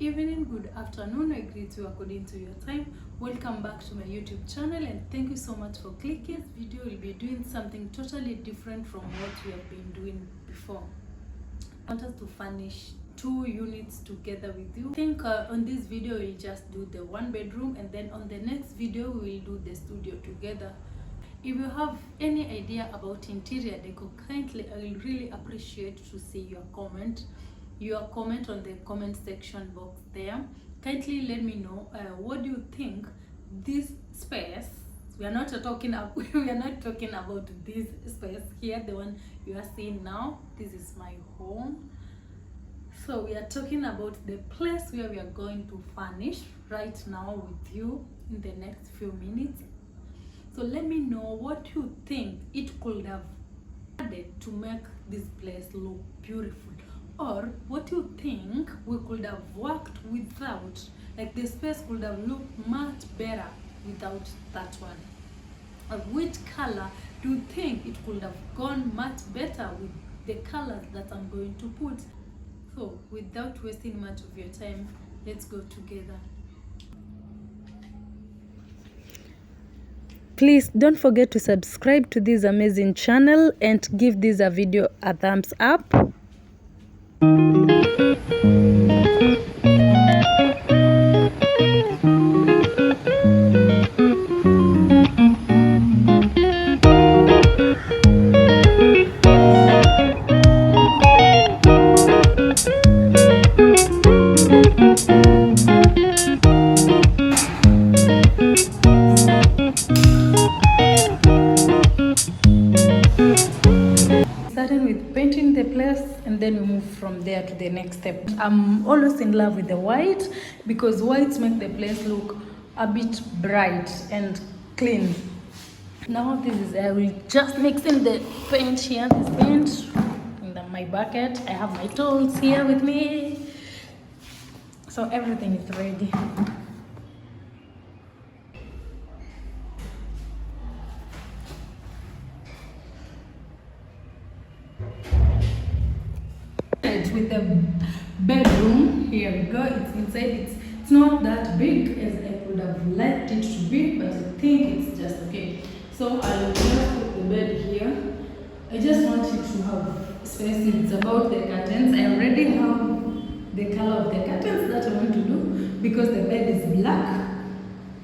evening, good afternoon. I greet you according to your time. Welcome back to my YouTube channel, and thank you so much for clicking. This video will be doing something totally different from what we have been doing before. I want us to furnish 2 units together with you. I think on this video we'll just do the 1 bedroom, and then on the next video we'll do the studio together. If you have any idea about interior decor, kindly, I will really appreciate to see your comment on the comment section box there. Kindly let me know what do you think this space. We are not talking about this space here, the one you are seeing now. This is my home. So we are talking about the place where we are going to furnish right now with you in the next few minutes. So let me know what you think it could have added to make this place look beautiful, or what you think we could have worked without, like the space could have looked much better without that one. Or which color do you think it could have gone much better with the colors that I'm going to put? So without wasting much of your time, let's go together. Please don't forget to subscribe to this amazing channel and give this video a thumbs up. Starting with painting the place, and then we move from there to the next step. I'm always in love with the white because whites make the place look a bit bright and clean. Now this is, I will just mix in the paint here, this paint in my bucket. I have my tools here with me, so everything is ready. With the bedroom, here we go. It's inside. It's not that big as I would have liked it to be, but I think it's just okay. So I'll just put the bed here. I just want it to have space. It's about the curtains. I already have the color of the curtains that I want to do because the bed is black.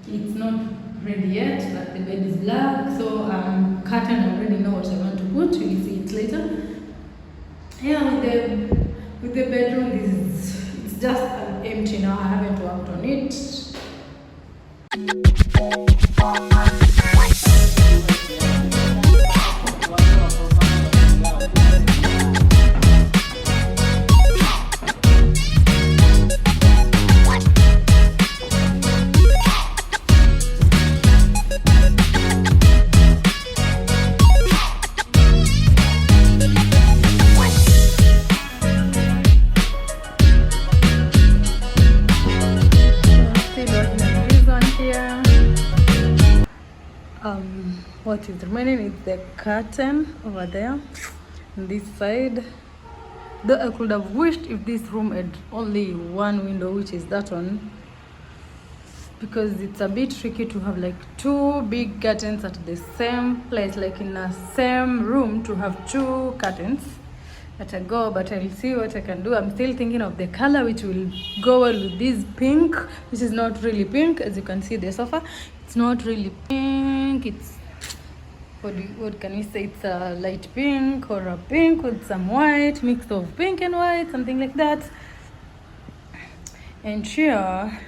It's not ready yet, but the bed is black. So curtain, I already know what I want to put. You'll see it later. Yeah, with the bedroom, it's just empty now. I haven't worked on it. What is remaining is the curtain over there on this side. Though I could have wished if this room had only one window, which is that one, because it's a bit tricky to have like 2 big curtains at the same place, like in a same room, to have 2 curtains at a go. But I'll see what I can do. I'm still thinking of the color which will go well with this pink, which is not really pink. As you can see, the sofa, it's not really pink. It's what can we say? It's a light pink, or a pink with some white, mix of pink and white, something like that. And here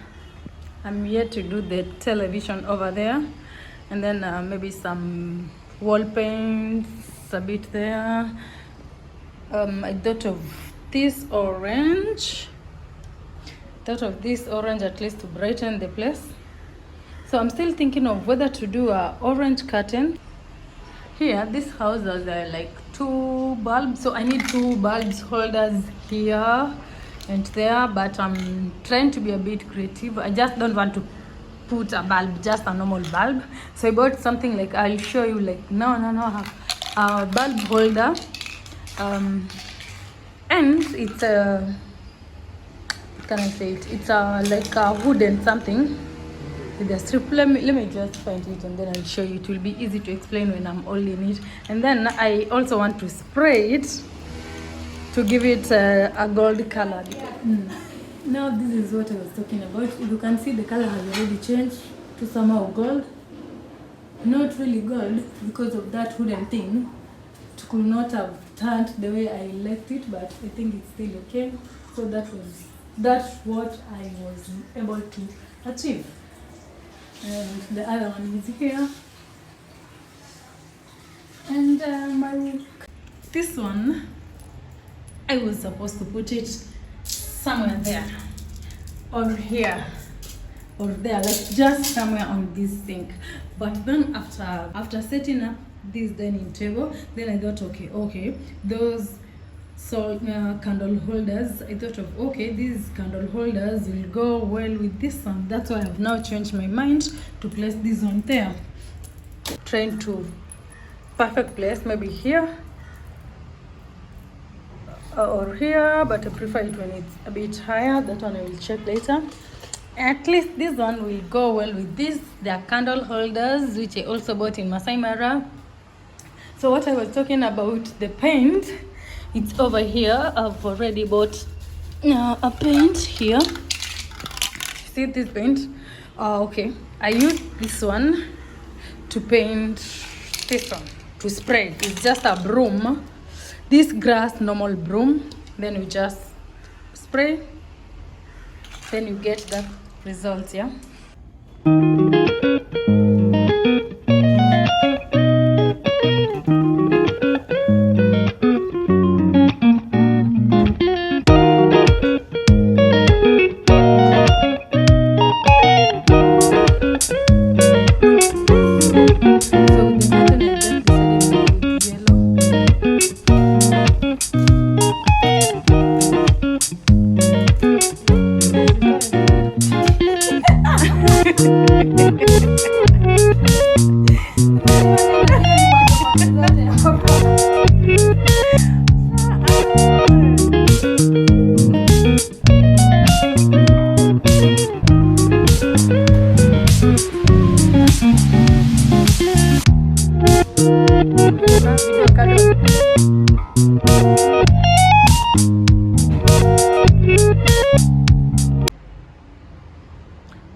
I'm yet to do the television over there, and then maybe some wall paints a bit there. I thought of this orange. At least to brighten the place. So I'm still thinking of whether to do a orange curtain. Here, this house has like 2 bulbs, so I need 2 bulbs holders here and there, but I'm trying to be a bit creative. I just don't want to put a bulb, just a normal bulb. So I bought something like, I'll show you, like a bulb holder, and it's can I say it? It's like a wooden something with a strip. Let me just find it and then I'll show you. It will be easy to explain when I'm all in it. And then I also want to spray it to give it a gold color. Now this is what I was talking about. You can see the color has already changed to somehow gold. Not really gold because of that wooden thing. It could not have turned the way I liked it, but I think it's still okay. So that's what I was able to achieve. And the other one is here. And this one, I was supposed to put it somewhere there, or here, or there, like just somewhere on this sink. But then after setting up this dining table, then I thought, okay, those candle holders, I thought of, okay, these candle holders will go well with this one. That's why I've now changed my mind to place this one there. Trying to perfect place, maybe here or here, but I prefer it when it's a bit higher. That one I will check later. At least this one will go well with this. They are candle holders, which I also bought in Masai Mara. So what I was talking about, the paint, it's over here. I've already bought a paint here. See this paint? Okay, I used this one to paint this one, to spray. It's just a broom, this grass normal broom. Then you just spray, then you get the results. Yeah.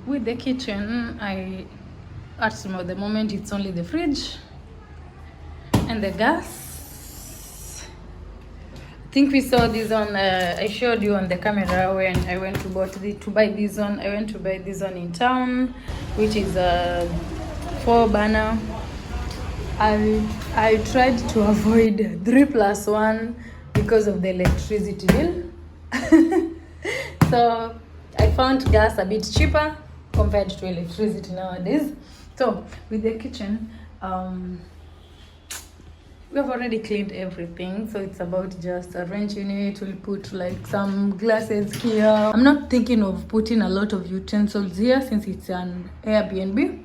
With the kitchen, at the moment it's only the fridge and the gas. I think we saw this on I showed you on the camera when I went to buy this one. I went to buy this one in town, which is a 4-burner. I tried to avoid 3+1 because of the electricity bill. So I found gas a bit cheaper compared to electricity nowadays. So with the kitchen, we have already cleaned everything, so it's about just arranging it. We'll put like some glasses here. I'm not thinking of putting a lot of utensils here since it's an Airbnb.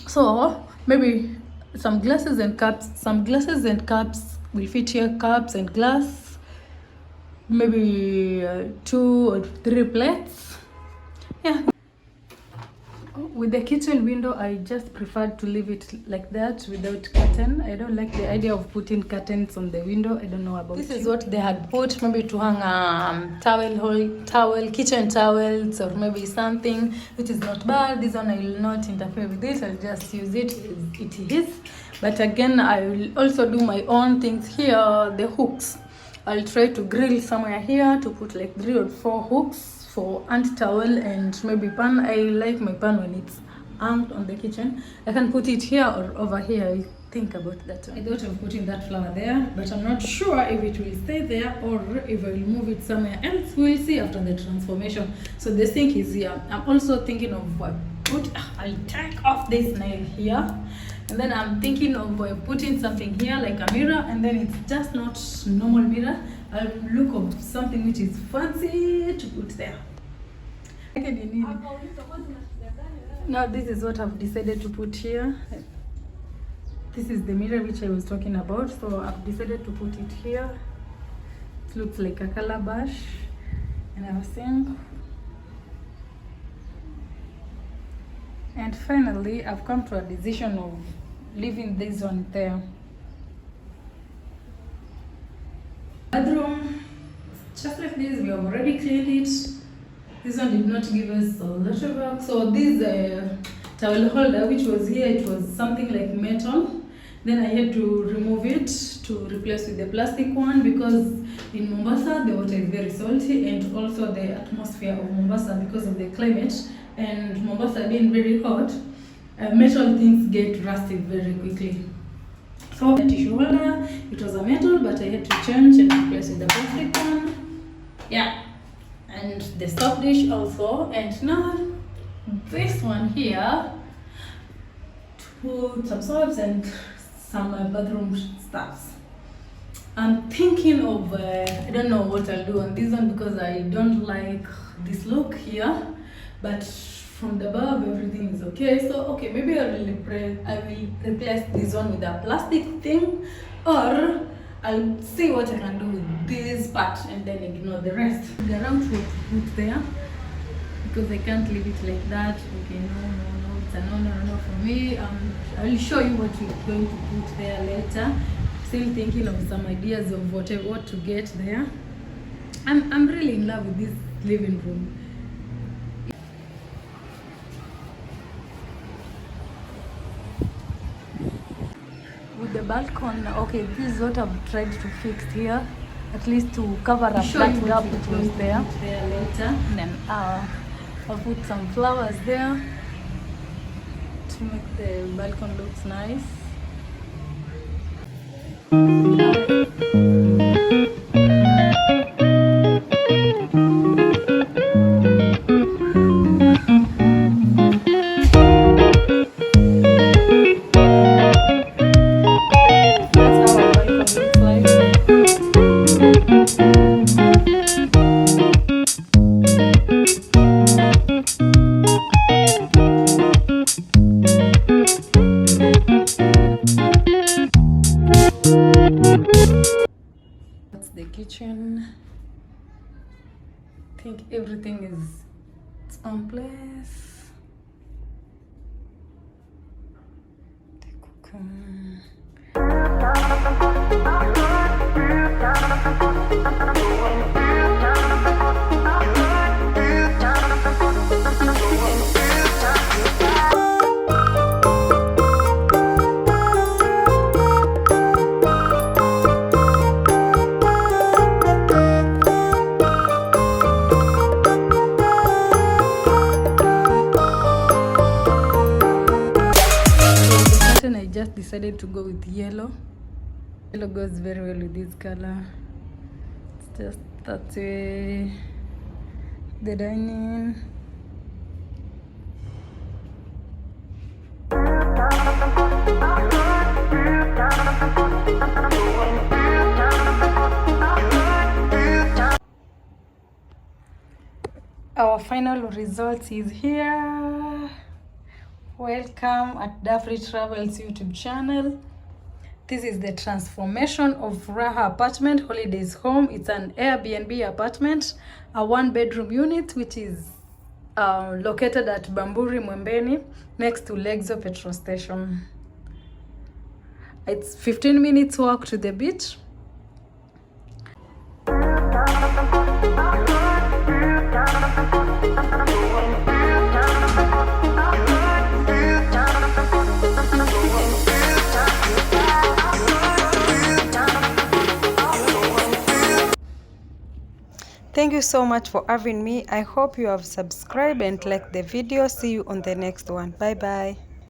So maybe some glasses and cups. Some glasses and cups will fit here. Cups and glass. Maybe 2 or 3 plates. Yeah. With the kitchen window, I just preferred to leave it like that without curtain. I don't like the idea of putting curtains on the window. I don't know about this. Is what they had put, maybe to hang towel, kitchen towels, or maybe something, which is not bad. This one I will not interfere with it. I'll just use it as it is. But again, I will also do my own things here. The hooks, I'll try to grill somewhere here to put like 3 or 4 hooks for ant towel and maybe pan. I like my pan when it's hung on the kitchen. I can put it here or over here. I think about that. I thought of putting that flower there, but I'm not sure if it will stay there or if I will move it somewhere else. We'll see after the transformation. So the sink is here. I'm also thinking of I'll take off this nail here, and then I'm thinking of putting something here like a mirror, and then it's just not normal mirror. I'll look of something which is fancy to put there. Now this is what I've decided to put here. This is the mirror which I was talking about, so I've decided to put it here. It looks like a calabash. and everything. And finally, I've come to a decision of leaving this one there. Bathroom, just like this, we have already cleaned it. This one did not give us a lot of work. So this towel holder, which was here, it was something like metal. Then I had to remove it to replace with the plastic one, because in Mombasa the water is very salty, and also the atmosphere of Mombasa, because of the climate and Mombasa being very hot, metal things get rusty very quickly. So the tissue holder, it was a metal, but I had to change and replace with the plastic one. Yeah, and the soap dish also. And now this one here, to put some soaps and some bathroom stuffs. I'm thinking of I don't know what I'll do on this one, because I don't like this look here, but from the above everything is okay. So okay, maybe I will replace this one with a plastic thing, or I'll see what I can do with this part and then ignore the rest. Figure out what to put there, because I can't leave it like that. Okay, no, it's a no for me. I will show you what we're going to put there later. Still thinking of some ideas of what to get there. I'm really in love with this living room. With the balcony, okay, this is what I've tried to fix here, at least to cover up that gap which was there later. And then I'll put some flowers there to make the balcony looks nice. That's the kitchen. I think everything is on place. The cooker. I just decided to go with yellow. Yellow goes very well with this color. It's just that way. The dining. Our final result is here. Welcome at Dafri Travels YouTube channel. This is the transformation of Raha apartment holidays home. It's an Airbnb apartment, a 1-bedroom unit, which is located at Bamburi Mwembeni, next to Lexo petrol station. It's 15 minutes walk to the beach. Thank you so much for having me. I hope you have subscribed and liked the video. See you on the next one. Bye bye.